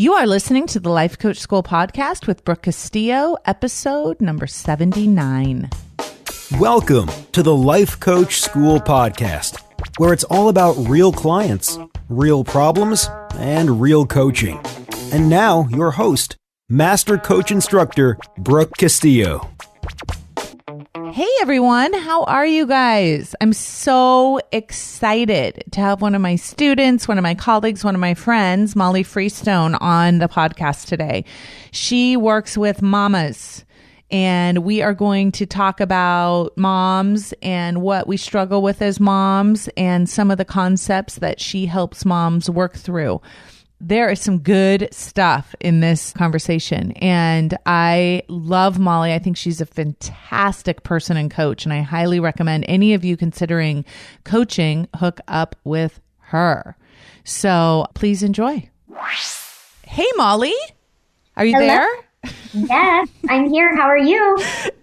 You are listening to the Life Coach School podcast with Brooke Castillo, episode number 79. Welcome to the Life Coach School podcast, where it's all about real clients, real problems, and real coaching. And now, your host, Master Coach Instructor, Brooke Castillo. Hey everyone, how are you guys? I'm so excited to have one of my students, one of my colleagues, one of my friends, Molly Freestone, on the podcast today. She works with mamas, and we are going to talk about moms and what we struggle with as moms and some of the concepts that she helps moms work through. There is some good stuff in this conversation, and I love Molly. I think she's a fantastic person and coach, and I highly recommend any of you considering coaching, hook up with her. So please enjoy. Hey, Molly, are you there? Yes, I'm here. How are you?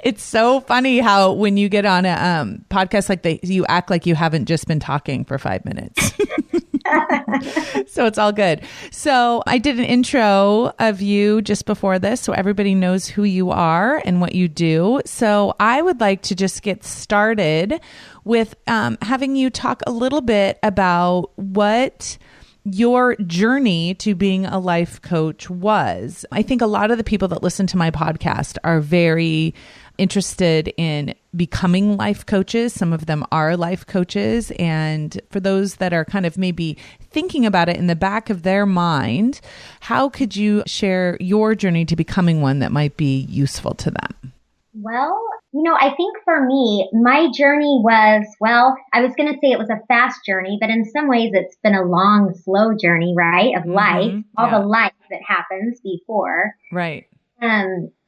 It's so funny how when you get on a podcast like you act like you haven't just been talking for 5 minutes. So it's all good. So I did an intro of you just before this, so everybody knows who you are and what you do. So I would like to just get started with having you talk a little bit about what your journey to being a life coach was. I think a lot of the people that listen to my podcast are very interested in becoming life coaches. Some of them are life coaches. And for those that are kind of maybe thinking about it in the back of their mind, how could you share your journey to becoming one that might be useful to them? Well, I think for me, my journey was, I was going to say it was a fast journey, but in some ways it's been a long, slow journey, right? Of life, all the life that happens before. Right.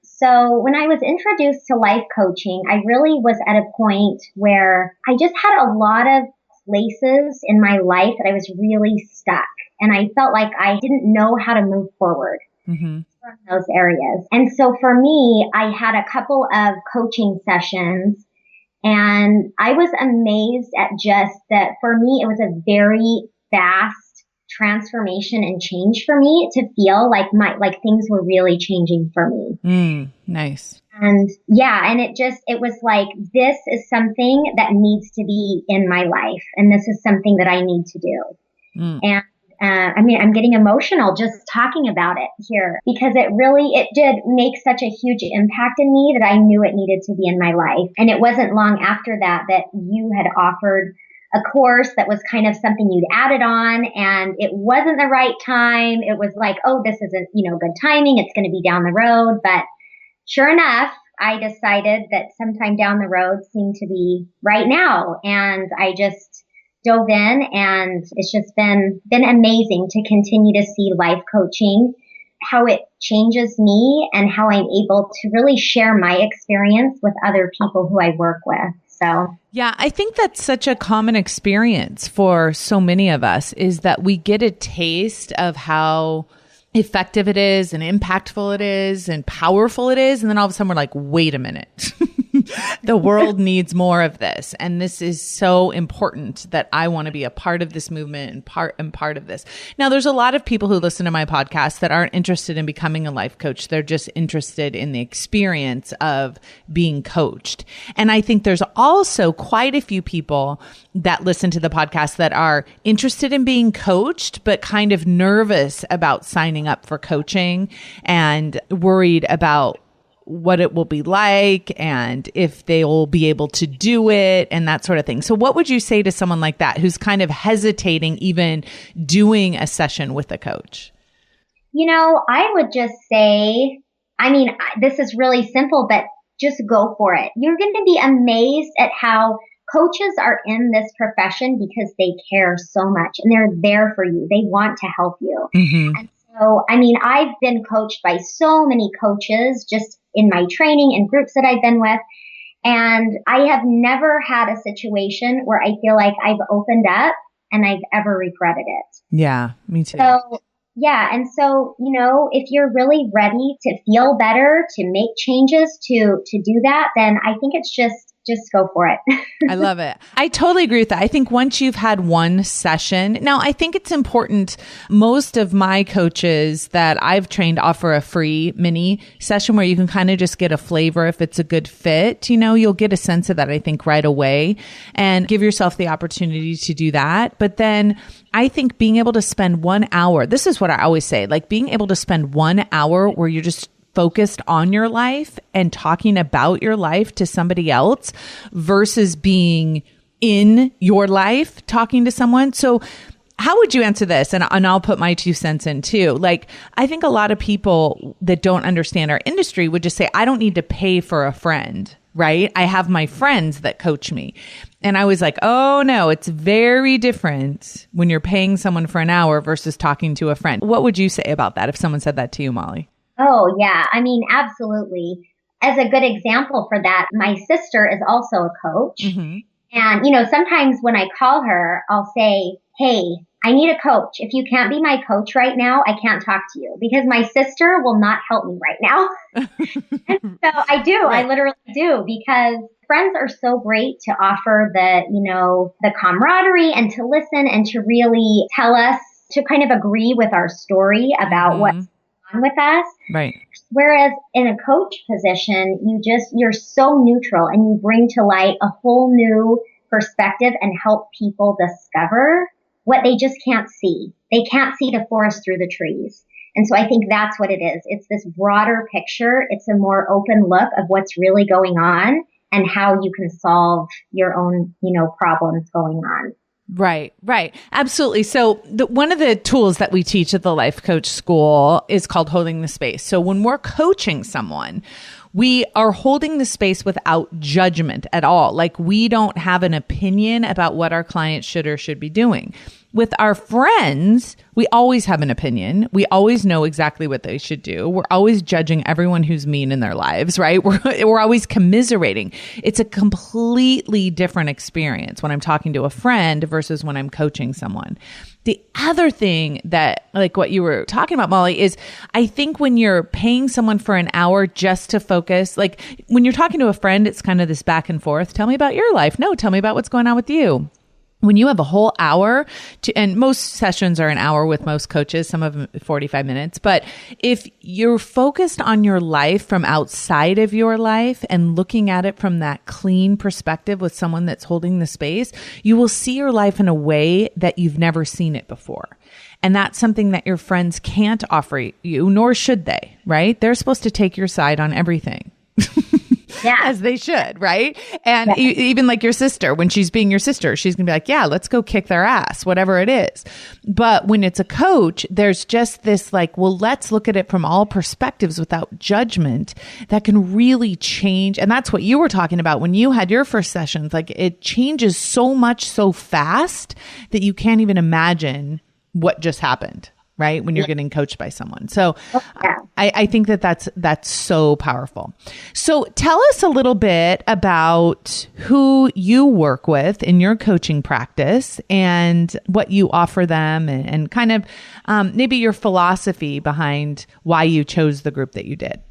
So when I was introduced to life coaching, I really was at a point where I just had a lot of places in my life that I was really stuck. And I felt like I didn't know how to move forward. From those areas. And so for me, I had a couple of coaching sessions, and I was amazed at just that. For me, it was a very fast transformation and change for me to feel like things were really changing for me. Nice. And it was like, this is something that needs to be in my life, and this is something that I need to do. And I'm getting emotional just talking about it here, because it did make such a huge impact in me that I knew it needed to be in my life. And it wasn't long after that you had offered a course that was kind of something you'd added on, and it wasn't the right time. It was like, oh, this isn't, good timing. It's going to be down the road. But sure enough, I decided that sometime down the road seemed to be right now. And I just dove in, and it's just been amazing to continue to see life coaching, how it changes me and how I'm able to really share my experience with other people who I work with. So yeah, I think that's such a common experience for so many of us, is that we get a taste of how effective it is and impactful it is and powerful it is. And then all of a sudden we're like, wait a minute. The world needs more of this. And this is so important that I want to be a part of this movement and part of this. Now, there's a lot of people who listen to my podcast that aren't interested in becoming a life coach. They're just interested in the experience of being coached. And I think there's also quite a few people that listen to the podcast that are interested in being coached, but kind of nervous about signing up for coaching and worried about what it will be like and if they will be able to do it and that sort of thing. So what would you say to someone like that who's kind of hesitating even doing a session with a coach? I would just say, this is really simple, but just go for it. You're going to be amazed at how coaches are in this profession because they care so much and they're there for you. They want to help you. And so, I've been coached by so many coaches just in my training and groups that I've been with. And I have never had a situation where I feel like I've opened up and I've ever regretted it. Yeah, me too. So, and so, if you're really ready to feel better, to make changes, to do that, then I think it's just just go for it. I love it. I totally agree with that. I think once you've had one session, now I think it's important. Most of my coaches that I've trained offer a free mini session where you can kind of just get a flavor if it's a good fit. You'll get a sense of that, I think, right away, and give yourself the opportunity to do that. But then I think being able to spend 1 hour, this is what I always say, like being able to spend 1 hour where you're just focused on your life and talking about your life to somebody else versus being in your life talking to someone. So how would you answer this? And I'll put my 2 cents in too. Like, I think a lot of people that don't understand our industry would just say, I don't need to pay for a friend, right? I have my friends that coach me. And I was like, oh no, it's very different when you're paying someone for an hour versus talking to a friend. What would you say about that if someone said that to you, Molly? Oh, yeah. I mean, absolutely. As a good example for that, my sister is also a coach. Mm-hmm. And, sometimes when I call her, I'll say, hey, I need a coach. If you can't be my coach right now, I can't talk to you because my sister will not help me right now. And so I do. Right. I literally do, because friends are so great to offer the camaraderie and to listen and to really tell us, to kind of agree with our story about what's with us. Right. Whereas in a coach position, you're so neutral and you bring to light a whole new perspective and help people discover what they just can't see. They can't see the forest through the trees. And so I think that's what it is. It's this broader picture. It's a more open look of what's really going on and how you can solve your own, problems going on. Right. Absolutely. So one of the tools that we teach at the Life Coach School is called holding the space. So when we're coaching someone, we are holding the space without judgment at all. Like, we don't have an opinion about what our client should or should be doing. With our friends, we always have an opinion. We always know exactly what they should do. We're always judging everyone who's mean in their lives, right? We're always commiserating. It's a completely different experience when I'm talking to a friend versus when I'm coaching someone. The other thing that, like what you were talking about, Molly, is I think when you're paying someone for an hour just to focus, like when you're talking to a friend, it's kind of this back and forth. Tell me about your life. No, tell me about what's going on with you. When you have a whole hour and most sessions are an hour with most coaches, some of them 45 minutes. But if you're focused on your life from outside of your life and looking at it from that clean perspective with someone that's holding the space, you will see your life in a way that you've never seen it before. And that's something that your friends can't offer you, nor should they, right? They're supposed to take your side on everything. Yeah. As they should, right? And even like your sister, when she's being your sister, she's going to be like, yeah, let's go kick their ass, whatever it is. But when it's a coach, there's just this like, well, let's look at it from all perspectives without judgment that can really change. And that's what you were talking about when you had your first sessions. Like, it changes so much so fast that you can't even imagine what just happened. Right? When you're getting coached by someone. So I think that's so powerful. So tell us a little bit about who you work with in your coaching practice and what you offer them and kind of maybe your philosophy behind why you chose the group that you did.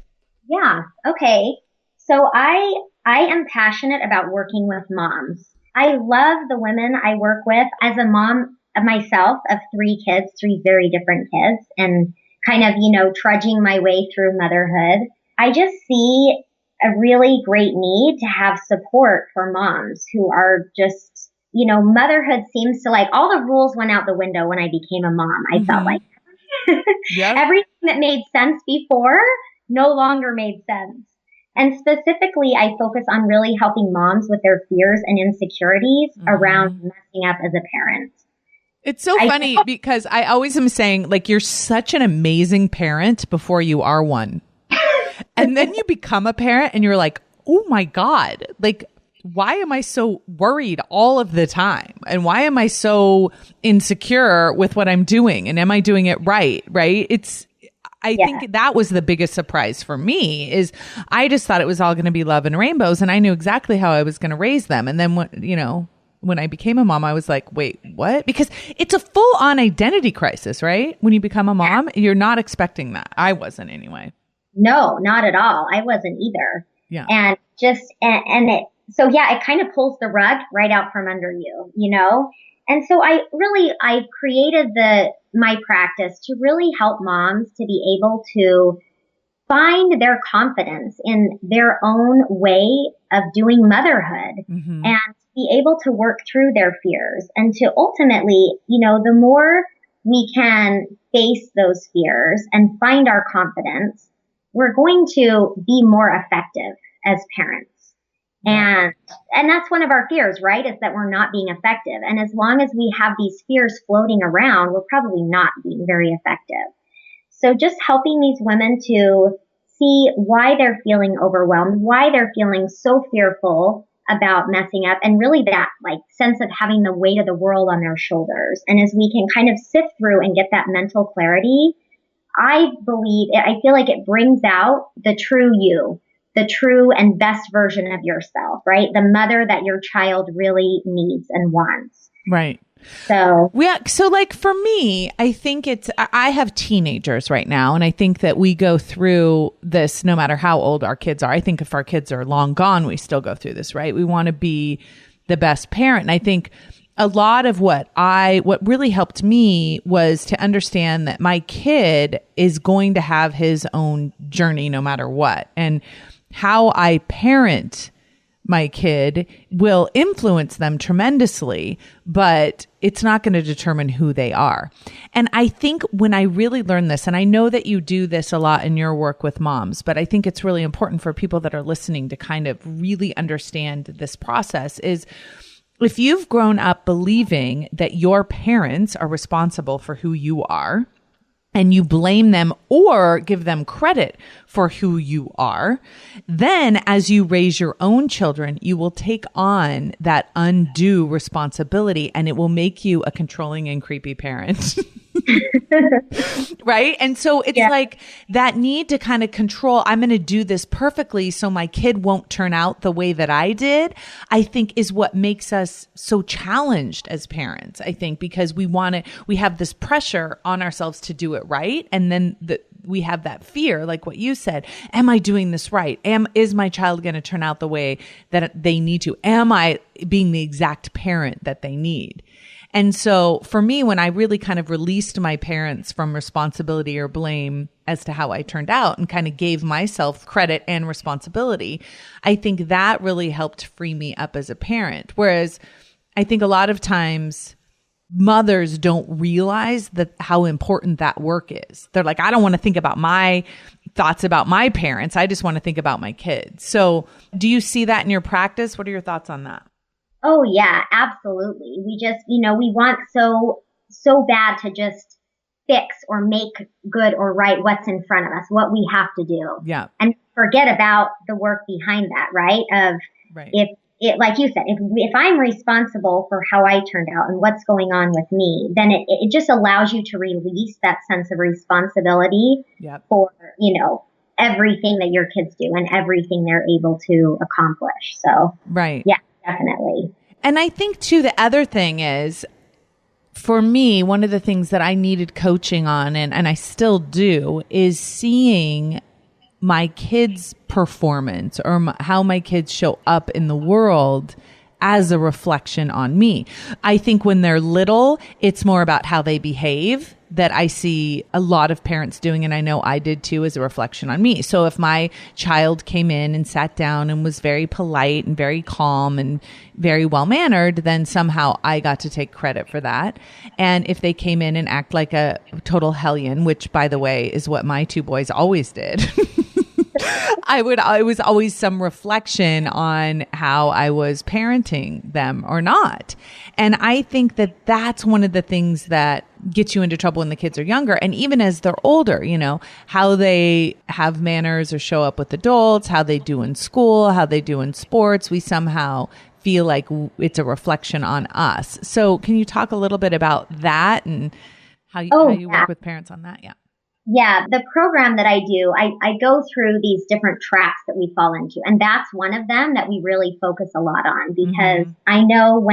Yeah. Okay. So I am passionate about working with moms. I love the women I work with. As a mom of myself, of 3 kids, 3 very different kids, and kind of, trudging my way through motherhood, I just see a really great need to have support for moms who are just, motherhood seems to, like, all the rules went out the window when I became a mom. I felt like everything that made sense before no longer made sense. And specifically, I focus on really helping moms with their fears and insecurities around messing up as a parent. It's so funny because I always am saying, like, you're such an amazing parent before you are one. And then you become a parent and you're like, oh my God, like, why am I so worried all of the time? And why am I so insecure with what I'm doing? And am I doing it right? Right? I think that was the biggest surprise for me is I just thought it was all going to be love and rainbows. And I knew exactly how I was going to raise them. And then when I became a mom, I was like, wait, what? Because it's a full on identity crisis, right? When you become a mom, you're not expecting that. I wasn't anyway. No, not at all. I wasn't either. Yeah. And so yeah, it kind of pulls the rug right out from under you, you know? And so I created my practice to really help moms to be able to find their confidence in their own way of doing motherhood and be able to work through their fears and to ultimately, you know, the more we can face those fears and find our confidence, we're going to be more effective as parents. And that's one of our fears, right? Is that we're not being effective. And as long as we have these fears floating around, we're probably not being very effective. So just helping these women to see why they're feeling overwhelmed, why they're feeling so fearful about messing up, and really that like sense of having the weight of the world on their shoulders. And as we can kind of sift through and get that mental clarity, I feel like it brings out the true you, the true and best version of yourself, right? The mother that your child really needs and wants. Right. So, yeah. So like for me, I think I have teenagers right now. And I think that we go through this no matter how old our kids are. I think if our kids are long gone, we still go through this, right? We want to be the best parent. And I think a lot of what really helped me was to understand that my kid is going to have his own journey no matter what. And how I parent my kid will influence them tremendously, but it's not going to determine who they are. And I think when I really learned this, and I know that you do this a lot in your work with moms, but I think it's really important for people that are listening to kind of really understand this process is if you've grown up believing that your parents are responsible for who you are, and you blame them or give them credit for who you are, then as you raise your own children, you will take on that undue responsibility and it will make you a controlling and creepy parent. Right? And so it's like that need to kind of control, I'm going to do this perfectly so my kid won't turn out the way that I did, I think is what makes us so challenged as parents. I think because we have this pressure on ourselves to do it right. And then we have that fear, like what you said, am I doing this right? Is my child going to turn out the way that they need to? Am I being the exact parent that they need? And so for me, when I really kind of released my parents from responsibility or blame as to how I turned out and kind of gave myself credit and responsibility, I think that really helped free me up as a parent. Whereas I think a lot of times mothers don't realize how important that work is. They're like, I don't want to think about my thoughts about my parents. I just want to think about my kids. So do you see that in your practice? What are your thoughts on that? Oh yeah, absolutely. We just, we want so bad to just fix or make good or right what's in front of us, what we have to do. Yeah. And forget about the work behind that, right? If it, like you said, if I'm responsible for how I turned out and what's going on with me, then it just allows you to release that sense of responsibility for, everything that your kids do and everything they're able to accomplish. So, right. Yeah. Definitely. And I think too, the other thing is for me, one of the things that I needed coaching on, and I still do, is seeing my kids' performance or how my kids show up in the world as a reflection on me. I think when they're little, it's more about how they behave that I see a lot of parents doing, and I know I did too, as a reflection on me. So if my child came in and sat down and was very polite and very calm and very well-mannered, then somehow I got to take credit for that. And if they came in and act like a total hellion, which by the way is what my two boys always did, it was always some reflection on how I was parenting them or not. And I think that that's one of the things that gets you into trouble when the kids are younger. And even as they're older, how they have manners or show up with adults, how they do in school, how they do in sports, we somehow feel like it's a reflection on us. So can you talk a little bit about that and how you work with parents on that? Yeah. Yeah, the program that I do, I go through these different traps that we fall into. And that's one of them that we really focus a lot on because I know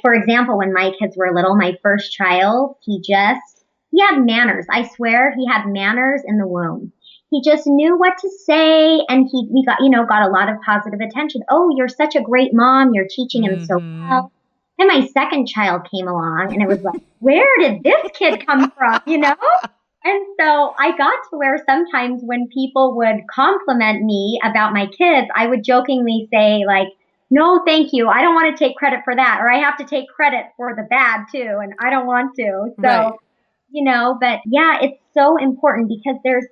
for example, when my kids were little, my first child, he had manners. I swear he had manners in the womb. he just knew what to say, and we got a lot of positive attention. Oh, you're such a great mom. You're teaching him so well. Then my second child came along, and it was like, where did this kid come from? And so I got to where sometimes when people would compliment me about my kids, I would jokingly say like, no, thank you. I don't want to take credit for that. Or I have to take credit for the bad too. And I don't want to. So, right. But yeah, it's so important because there's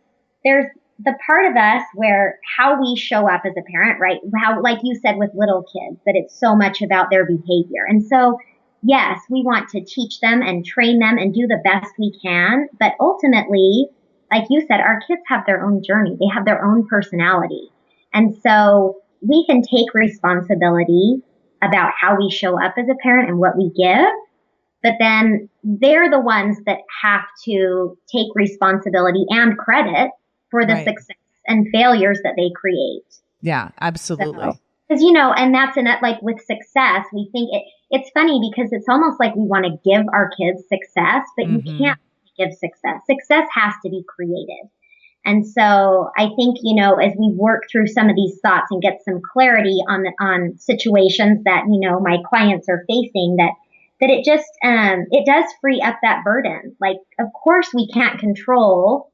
the part of us where how we show up as a parent, right? How, like you said, with little kids, that it's so much about their behavior. And so, yes, we want to teach them and train them and do the best we can. But ultimately, like you said, our kids have their own journey. They have their own personality. And so we can take responsibility about how we show up as a parent and what we give. But then they're the ones that have to take responsibility and credit for the success and failures that they create. Yeah, absolutely. Because, and that's like with success, we think it's funny because it's almost like we want to give our kids success, but you can't give success. Success has to be created. And so I think, as we work through some of these thoughts and get some clarity on situations that, my clients are facing, that it just, it does free up that burden. Like, of course we can't control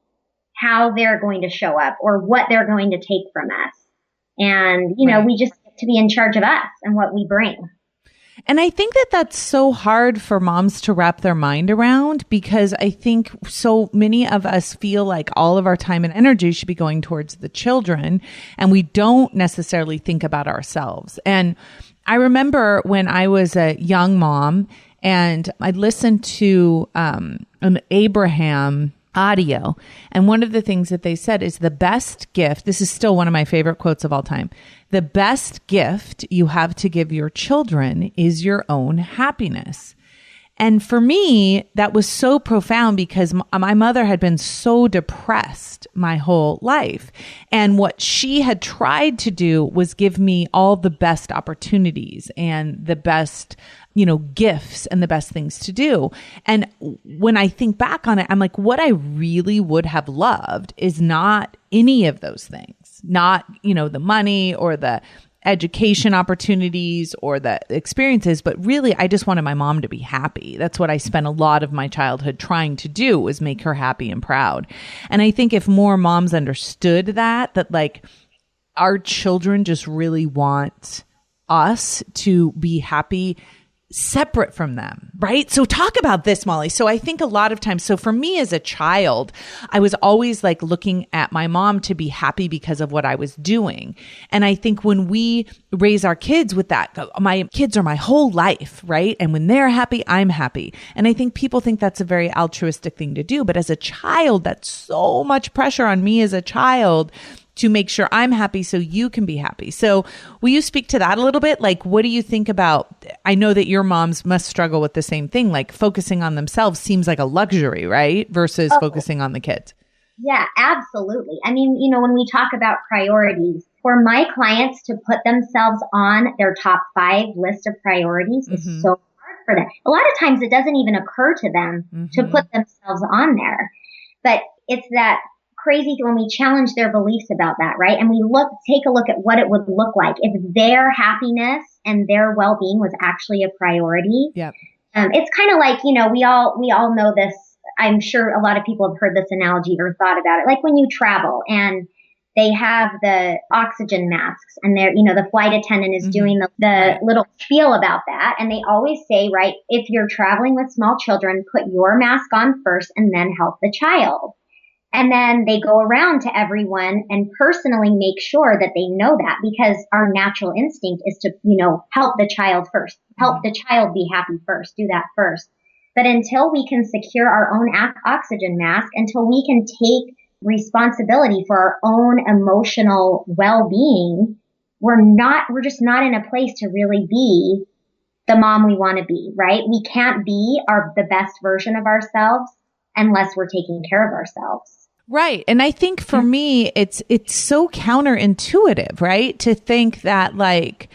how they're going to show up or what they're going to take from us. And, we just get to be in charge of us and what we bring. And I think that that's so hard for moms to wrap their mind around, because I think so many of us feel like all of our time and energy should be going towards the children, and we don't necessarily think about ourselves. And I remember when I was a young mom and I listened to an Abraham audio. And one of the things that they said is the best gift, this is still one of my favorite quotes of all time, the best gift you have to give your children is your own happiness. And for me, that was so profound because my mother had been so depressed my whole life. And what she had tried to do was give me all the best opportunities and the best, gifts and the best things to do. And when I think back on it, I'm like, what I really would have loved is not any of those things, not, the money or the education opportunities or the experiences, but really I just wanted my mom to be happy. That's what I spent a lot of my childhood trying to do, was make her happy and proud. And I think if more moms understood that like our children just really want us to be happy separate from them, right? So talk about this, Molly. So I think a lot of times, so for me as a child, I was always like looking at my mom to be happy because of what I was doing. And I think when we raise our kids with that, my kids are my whole life, right? And when they're happy, I'm happy. And I think people think that's a very altruistic thing to do. But as a child, that's so much pressure on me as a child to make sure I'm happy so you can be happy. So will you speak to that a little bit? Like, what do you think about, I know that your moms must struggle with the same thing, like focusing on themselves seems like a luxury, right? Versus focusing on the kids. Yeah, absolutely. I mean, when we talk about priorities, for my clients to put themselves on their top 5 list of priorities is so hard for them. A lot of times it doesn't even occur to them to put themselves on there. But it's that crazy when we challenge their beliefs about that, right? And we take a look at what it would look like if their happiness and their well-being was actually a priority. Yep. It's kind of like, we all know this. I'm sure a lot of people have heard this analogy or thought about it. Like when you travel and they have the oxygen masks and they're, the flight attendant is doing the little spiel about that. And they always say, right, if you're traveling with small children, put your mask on first and then help the child. And then they go around to everyone and personally make sure that they know that, because our natural instinct is to, help the child first, help the child be happy first, do that first. But until we can secure our own oxygen mask, until we can take responsibility for our own emotional well-being, we're just not in a place to really be the mom we want to be, right? We can't be the best version of ourselves unless we're taking care of ourselves. Right. And I think for me, it's so counterintuitive, right? To think that like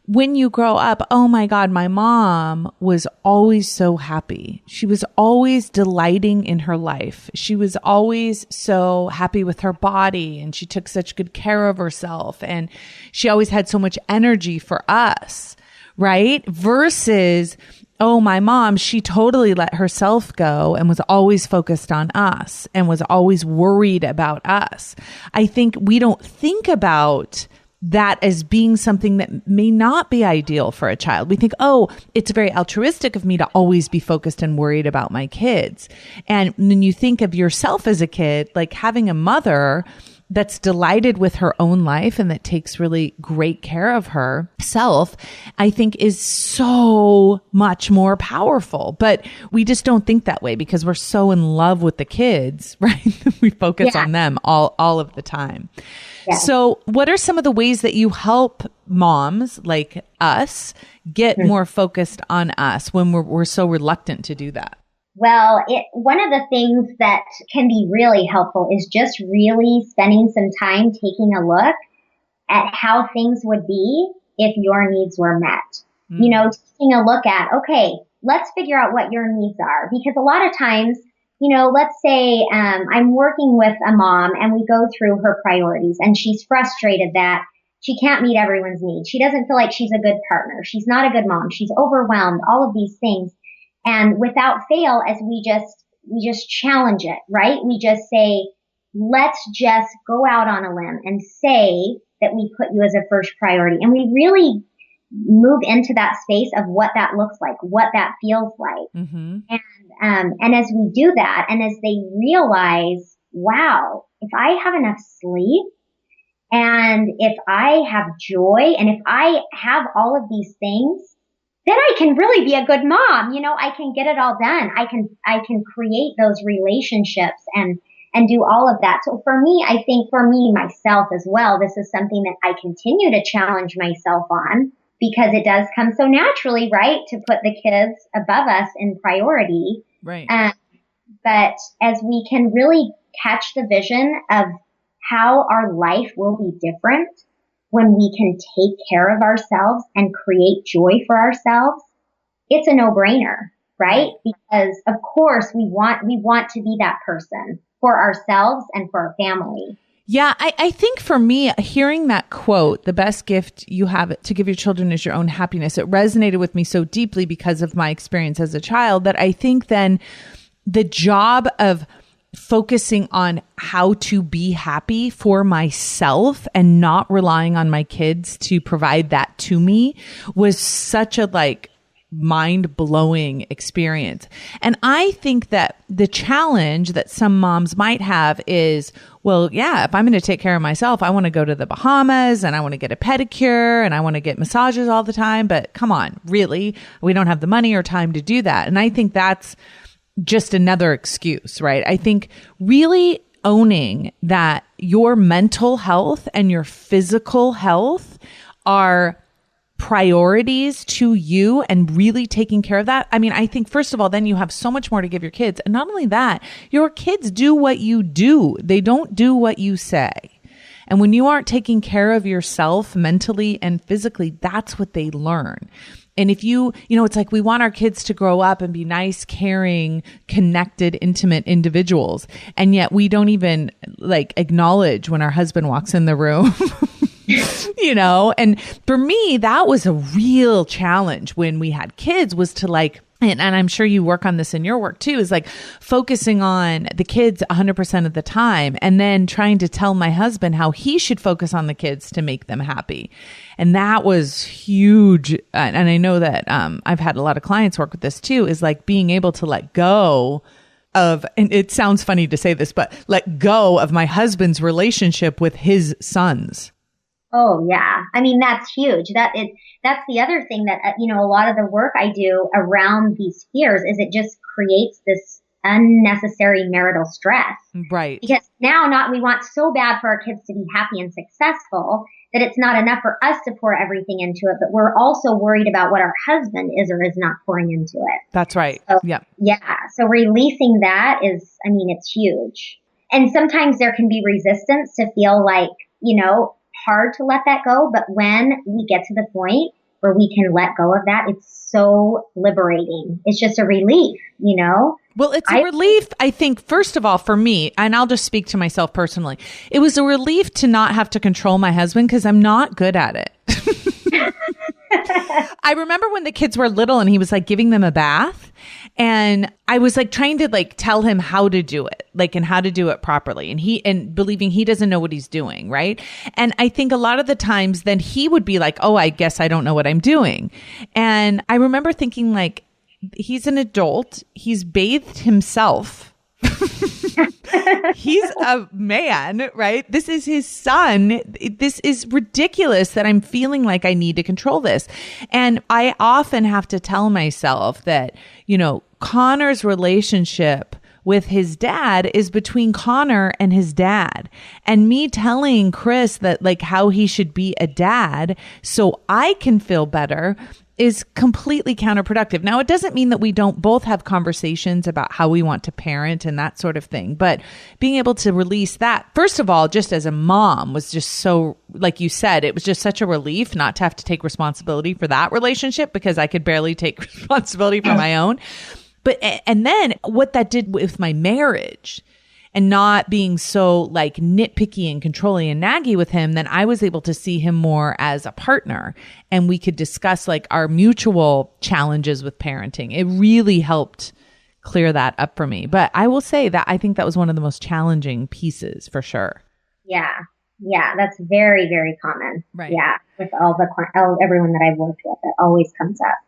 when you grow up, oh my God, my mom was always so happy. She was always delighting in her life. She was always so happy with her body, and she took such good care of herself, and she always had so much energy for us, right? Versus, oh, my mom, she totally let herself go and was always focused on us and was always worried about us. I think we don't think about that as being something that may not be ideal for a child. We think, oh, it's very altruistic of me to always be focused and worried about my kids. And when you think of yourself as a kid, like having a mother that's delighted with her own life and that takes really great care of herself, I think is so much more powerful. But we just don't think that way because we're so in love with the kids, right? We focus on them all of the time. Yeah. So what are some of the ways that you help moms like us get more focused on us when we're so reluctant to do that? Well, one of the things that can be really helpful is just really spending some time taking a look at how things would be if your needs were met. You know, taking a look at, okay, let's figure out what your needs are. Because a lot of times, you know, let's say I'm working with a mom and we go through her priorities and she's frustrated that she can't meet everyone's needs. She doesn't feel like she's a good partner. She's not a good mom. She's overwhelmed, all of these things. And without fail, as we just challenge it, right? We just say, let's just go out on a limb and say that we put you as a first priority. And we really move into that space of what that looks like, what that feels like. Mm-hmm. And as we do that, and as they realize, wow, if I have enough sleep, and if I have joy, and if I have all of these things, then I can really be a good mom. You know, I can get it all done. I can create those relationships and do all of that. So for me, I think for me, myself as well, this is something that I continue to challenge myself on because it does come so naturally, right? To put the kids above us in priority. Right. But as we can really catch the vision of how our life will be different when we can take care of ourselves and create joy for ourselves, it's a no-brainer, right? Because of course we want to be that person for ourselves and for our family. Yeah, I think for me, hearing that quote, the best gift you have to give your children is your own happiness, it resonated with me so deeply because of my experience as a child that I think then the job of focusing on how to be happy for myself and not relying on my kids to provide that to me was such a mind-blowing experience. And I think that the challenge that some moms might have is, well, yeah, if I'm going to take care of myself, I want to go to the Bahamas and I want to get a pedicure and I want to get massages all the time. But come on, really, we don't have the money or time to do that. And I think that's just another excuse, right? I think really owning that your mental health and your physical health are priorities to you and really taking care of that. I mean, I think first of all, then you have so much more to give your kids. And not only that, your kids do what you do. They don't do what you say. And when you aren't taking care of yourself mentally and physically, that's what they learn. And if it's like we want our kids to grow up and be nice, caring, connected, intimate individuals. And yet we don't even acknowledge when our husband walks in the room. And for me, that was a real challenge when we had kids was to and I'm sure you work on this in your work too, is focusing on the kids 100% of the time and then trying to tell my husband how he should focus on the kids to make them happy. And that was huge. And I know that I've had a lot of clients work with this too, is being able to let go of, and it sounds funny to say this, but let go of my husband's relationship with his sons. Oh yeah. I mean, that's huge. That's the other thing that, a lot of the work I do around these fears is it just creates this unnecessary marital stress. Right. Because now we want so bad for our kids to be happy and successful that it's not enough for us to pour everything into it, but we're also worried about what our husband is or is not pouring into it. That's right. So, yeah. Yeah. So releasing that is, it's huge. And sometimes there can be resistance to feel hard to let that go. But when we get to the point where we can let go of that, it's so liberating. It's just a relief, you know? Well, it's a relief, I think, first of all, for me, and I'll just speak to myself personally. It was a relief to not have to control my husband because I'm not good at it. I remember when the kids were little and he was like giving them a bath, and I was like trying to like tell him how to do it, like, and how to do it properly. And believing he doesn't know what he's doing. Right. And I think a lot of the times then he would be like, oh, I guess I don't know what I'm doing. And I remember thinking like, he's an adult. He's bathed himself. He's a man, right? This is his son. This is ridiculous that I'm feeling like I need to control this. And I often have to tell myself that, you know, Connor's relationship with his dad is between Connor and his dad. And me telling Chris that like how he should be a dad so I can feel better is completely counterproductive. Now, it doesn't mean that we don't both have conversations about how we want to parent and that sort of thing, but being able to release that, first of all, just as a mom was just so, like you said, it was just such a relief not to have to take responsibility for that relationship because I could barely take responsibility for my own. But, and then what that did with my marriage and not being so like nitpicky and controlling and naggy with him, then I was able to see him more as a partner and we could discuss like our mutual challenges with parenting. It really helped clear that up for me. But I will say that I think that was one of the most challenging pieces for sure. Yeah. Yeah. That's very, very common. Right. Yeah. With everyone that I've worked with, it always comes up.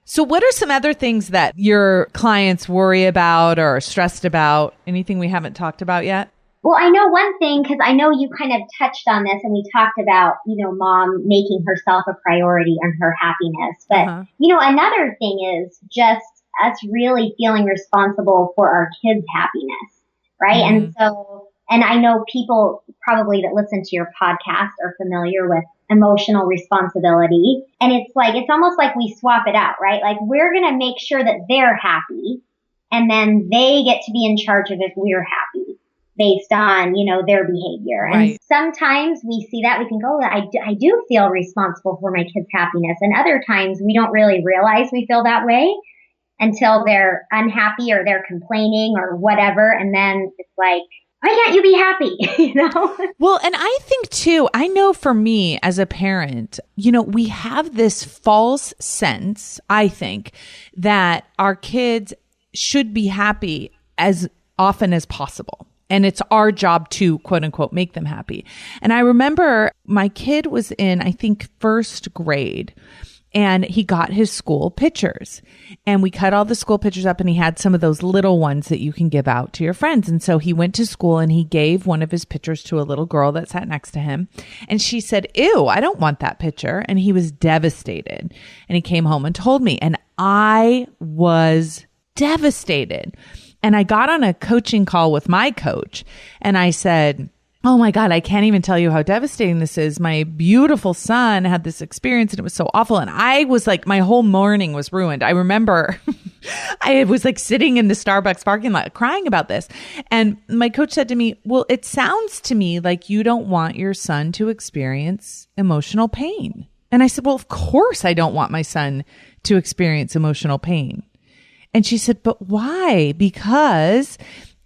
So what are some other things that your clients worry about or are stressed about? Anything we haven't talked about yet? Well, I know one thing, because I know you kind of touched on this and we talked about, you know, mom making herself a priority and her happiness. But, you know, another thing is just us really feeling responsible for our kids' happiness, right? And so, and I know people probably that listen to your podcast are familiar with emotional responsibility. And it's like, it's almost like we swap it out, right? Like we're going to make sure that they're happy and then they get to be in charge of if we're happy based on, you know, their behavior. Right. And sometimes we see that we think, oh, I do feel responsible for my kids' happiness. And other times we don't really realize we feel that way until they're unhappy or they're complaining or whatever. And then it's like, why can't you be happy? You know? Well, and I think too, I know for me as a parent, you know, we have this false sense, I think, that our kids should be happy as often as possible. And it's our job to, quote unquote, make them happy. And I remember my kid was in, I think, first grade. And he got his school pictures and we cut all the school pictures up and he had some of those little ones that you can give out to your friends. And so he went to school and he gave one of his pictures to a little girl that sat next to him. And she said, ew, I don't want that picture. And he was devastated. And he came home and told me, and I was devastated. And I got on a coaching call with my coach and I said, oh my God, I can't even tell you how devastating this is. My beautiful son had this experience and it was so awful. And I was like, my whole morning was ruined. I remember I was like sitting in the Starbucks parking lot crying about this. And my coach said to me, well, it sounds to me like you don't want your son to experience emotional pain. And I said, well, of course I don't want my son to experience emotional pain. And she said, but why? Because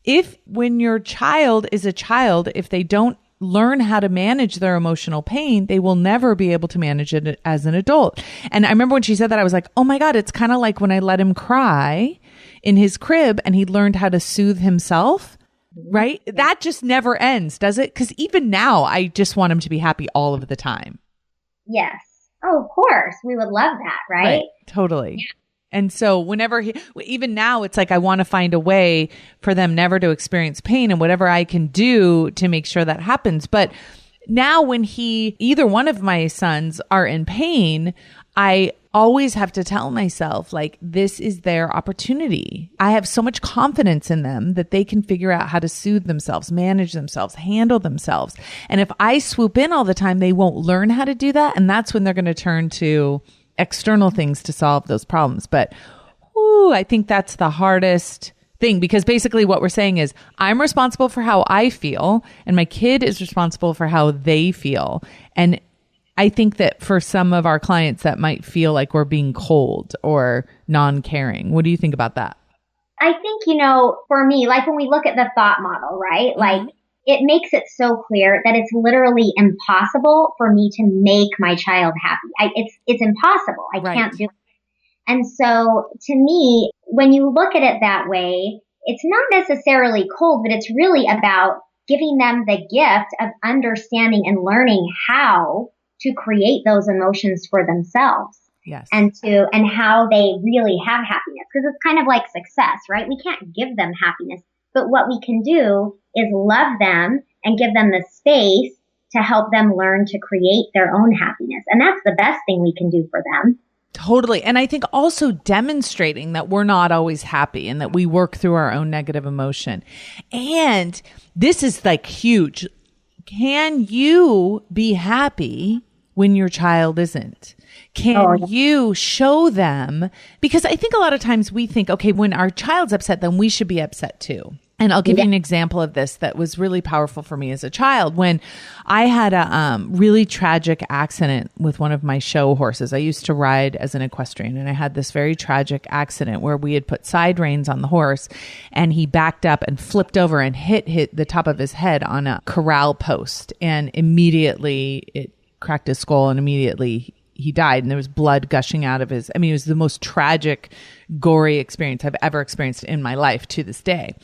if when your child is a child, if they don't learn how to manage their emotional pain, they will never be able to manage it as an adult. And I remember when she said that, I was like, oh my God, it's kind of like when I let him cry in his crib and he learned how to soothe himself, right? That just never ends, does it? Because even now, I just want him to be happy all of the time. Yes. Oh, of course. We would love that, right? Totally. Yeah. And so whenever even now, it's like, I want to find a way for them never to experience pain and whatever I can do to make sure that happens. But now when either one of my sons are in pain, I always have to tell myself, like, this is their opportunity. I have so much confidence in them that they can figure out how to soothe themselves, manage themselves, handle themselves. And if I swoop in all the time, they won't learn how to do that. And that's when they're going to turn to external things to solve those problems. But I think that's the hardest thing, because basically what we're saying is I'm responsible for how I feel and my kid is responsible for how they feel. And I think that for some of our clients that might feel like we're being cold or non-caring. What do you think about that? I think, for me, like when we look at the thought model, right? Mm-hmm. Like it makes it so clear that it's literally impossible for me to make my child happy. It's impossible. I can't do it. And so to me, when you look at it that way, it's not necessarily cold, but it's really about giving them the gift of understanding and learning how to create those emotions for themselves. Yes. And how they really have happiness. Because it's kind of like success, right? We can't give them happiness, but what we can do is love them and give them the space to help them learn to create their own happiness. And that's the best thing we can do for them. Totally. And I think also demonstrating that we're not always happy and that we work through our own negative emotion. And this is like huge. Can you be happy when your child isn't? Can you show them? Because I think a lot of times we think, okay, when our child's upset, then we should be upset too. And I'll give you an example of this that was really powerful for me as a child. When I had a really tragic accident with one of my show horses. I used to ride as an equestrian, and I had this very tragic accident where we had put side reins on the horse, and he backed up and flipped over and hit the top of his head on a corral post. And immediately it cracked his skull, and immediately he died, and there was blood gushing out of his, it was the most tragic, gory experience I've ever experienced in my life to this day.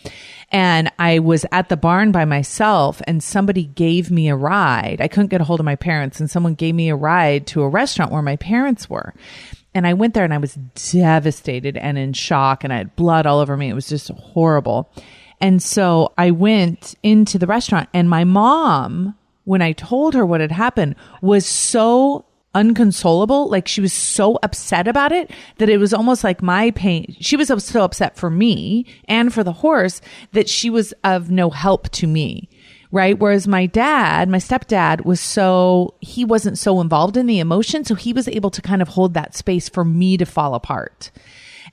And I was at the barn by myself, and somebody gave me a ride. I couldn't get a hold of my parents, and someone gave me a ride to a restaurant where my parents were. And I went there, and I was devastated and in shock, and I had blood all over me. It was just horrible. And so I went into the restaurant, and my mom, when I told her what had happened, was so unconsolable. Like she was so upset about it that it was almost like my pain. She was so upset for me and for the horse that she was of no help to me. Right. Whereas my stepdad he wasn't so involved in the emotion. So he was able to kind of hold that space for me to fall apart.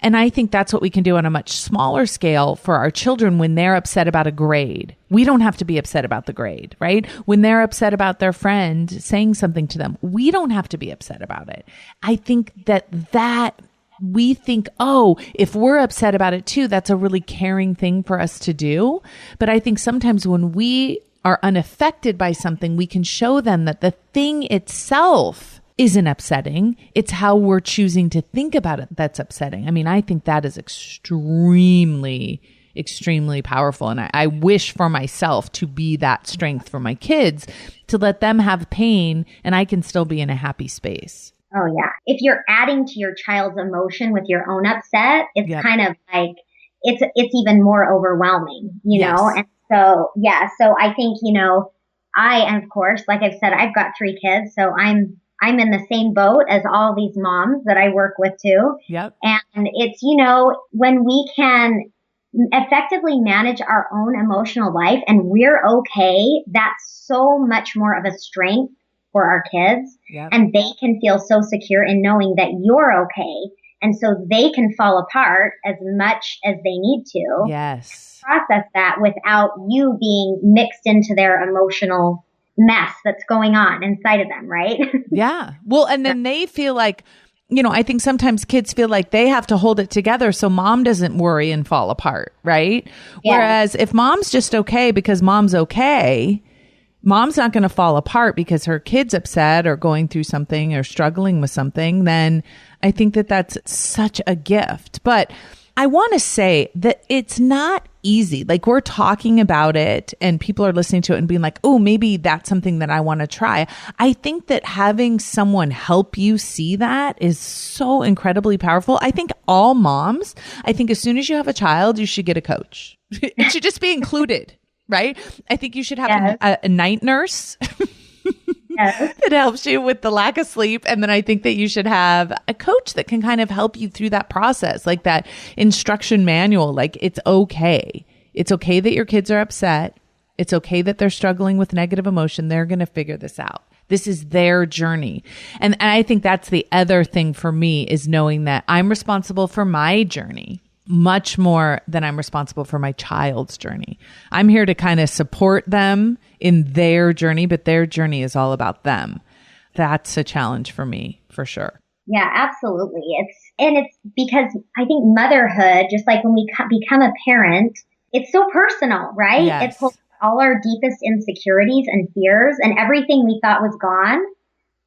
And I think that's what we can do on a much smaller scale for our children when they're upset about a grade. We don't have to be upset about the grade, right? When they're upset about their friend saying something to them, we don't have to be upset about it. I think that we think, if we're upset about it too, that's a really caring thing for us to do. But I think sometimes when we are unaffected by something, we can show them that the thing itself isn't upsetting. It's how we're choosing to think about it that's upsetting. I think that is extremely, extremely powerful. And I wish for myself to be that strength for my kids, to let them have pain and I can still be in a happy space. Oh, yeah. If you're adding to your child's emotion with your own upset, it's kind of like, it's even more overwhelming, you know? And so, so I think, and of course, like I've said, I've got 3 kids, so I'm in the same boat as all these moms that I work with too. Yep. And it's, when we can effectively manage our own emotional life and we're okay, that's so much more of a strength for our kids. Yep. And they can feel so secure in knowing that you're okay. And so they can fall apart as much as they need to. Yes. Process that without you being mixed into their emotional mess that's going on inside of them, right? Yeah. Well, and then they feel like, I think sometimes kids feel like they have to hold it together so mom doesn't worry and fall apart, right? Yeah. Whereas if mom's just okay because mom's okay, mom's not going to fall apart because her kid's upset or going through something or struggling with something, then I think that that's such a gift. But I want to say that it's not easy. Like we're talking about it and people are listening to it and being like, oh, maybe that's something that I want to try. I think that having someone help you see that is so incredibly powerful. I think all moms, as soon as you have a child, you should get a coach. It should just be included, right? I think you should have a night nurse. That helps you with the lack of sleep. And then I think that you should have a coach that can kind of help you through that process, like that instruction manual. Like it's okay. It's okay that your kids are upset. It's okay that they're struggling with negative emotion. They're going to figure this out. This is their journey. And I think that's the other thing for me is knowing that I'm responsible for my journey much more than I'm responsible for my child's journey. I'm here to kind of support them in their journey, but their journey is all about them. that's a challenge for me, for sure. Yeah, absolutely. It's because I think motherhood, just like when we become a parent, it's so personal, right? Yes. It pulls all our deepest insecurities and fears, and everything we thought was gone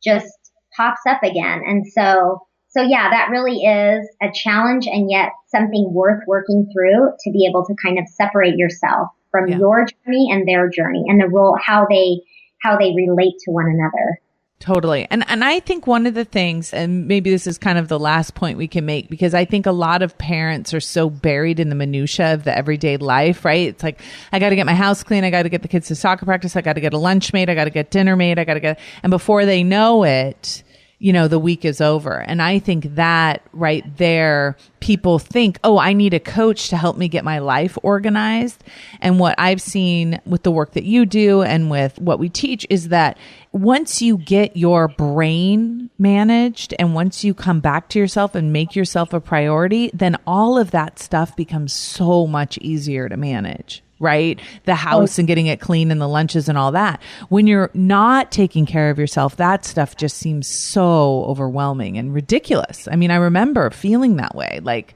just pops up again. And so yeah, that really is a challenge, and yet something worth working through to be able to kind of separate yourself from your journey and their journey, and the role, how they relate to one another. Totally. And I think one of the things, and maybe this is kind of the last point we can make, because I think a lot of parents are so buried in the minutia of the everyday life, right? It's like, I got to get my house clean. I got to get the kids to soccer practice. I got to get a lunch made. I got to get dinner made. And before they know it, the week is over. And I think that right there, people think, oh, I need a coach to help me get my life organized. And what I've seen with the work that you do and with what we teach is that once you get your brain managed and once you come back to yourself and make yourself a priority, then all of that stuff becomes so much easier to manage. Right? The house and getting it clean and the lunches and all that. When you're not taking care of yourself, that stuff just seems so overwhelming and ridiculous. I mean, I remember feeling that way. Like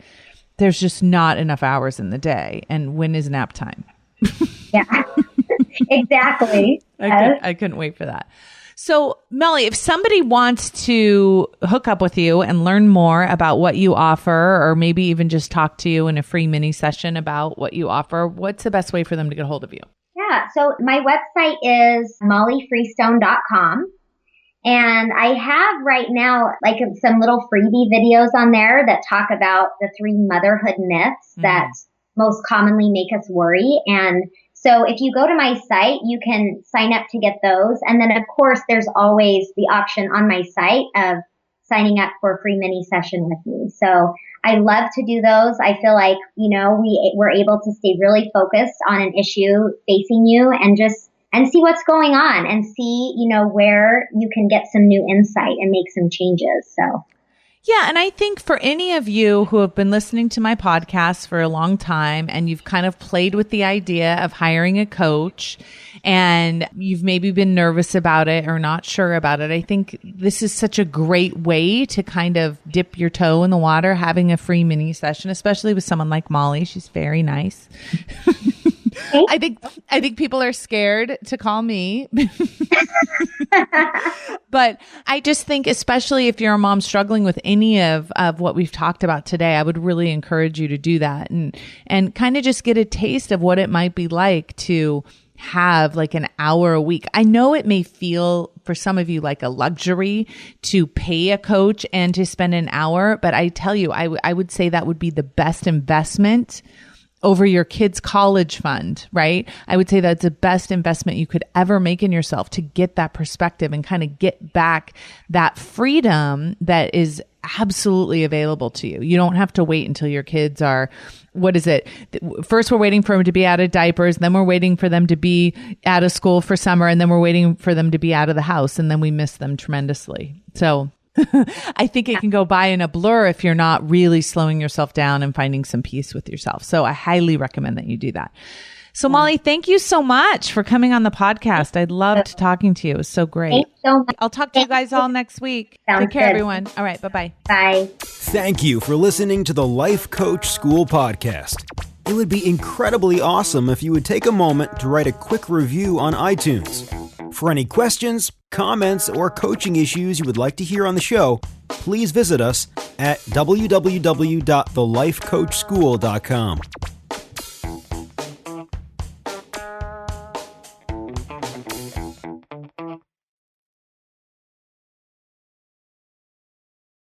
there's just not enough hours in the day. And when is nap time? Yeah, exactly. I couldn't wait for that. So, Melly, if somebody wants to hook up with you and learn more about what you offer, or maybe even just talk to you in a free mini session about what you offer, what's the best way for them to get a hold of you? Yeah, so my website is mollyfreestone.com. And I have right now like some little freebie videos on there that talk about the 3 motherhood myths that most commonly make us worry. And so if you go to my site, you can sign up to get those. And then, of course, there's always the option on my site of signing up for a free mini session with me. So I love to do those. I feel like, we're able to stay really focused on an issue facing you and see what's going on and see, where you can get some new insight and make some changes. So. Yeah. And I think for any of you who have been listening to my podcast for a long time and you've kind of played with the idea of hiring a coach and you've maybe been nervous about it or not sure about it, I think this is such a great way to kind of dip your toe in the water, having a free mini session, especially with someone like Molly. She's very nice. I think people are scared to call me. But I just think, especially if you're a mom struggling with any of what we've talked about today, I would really encourage you to do that and kind of just get a taste of what it might be like to have like an hour a week. I know it may feel for some of you like a luxury to pay a coach and to spend an hour, but I tell you, I would say that would be the best investment over your kids' college fund, right? I would say that's the best investment you could ever make in yourself to get that perspective and kind of get back that freedom that is absolutely available to you. You don't have to wait until your kids are, what is it? First, we're waiting for them to be out of diapers. Then we're waiting for them to be out of school for summer. And then we're waiting for them to be out of the house. And then we miss them tremendously. So I think it can go by in a blur if you're not really slowing yourself down and finding some peace with yourself. So I highly recommend that you do that. So Molly, thank you so much for coming on the podcast. I loved talking to you. It was so great. Thanks so much. I'll talk to you guys all next week. Take care, everyone. All right. Bye-bye. Bye. Thank you for listening to the Life Coach School podcast. It would be incredibly awesome if you would take a moment to write a quick review on iTunes. For any questions, comments, or coaching issues you would like to hear on the show, please visit us at www.thelifecoachschool.com.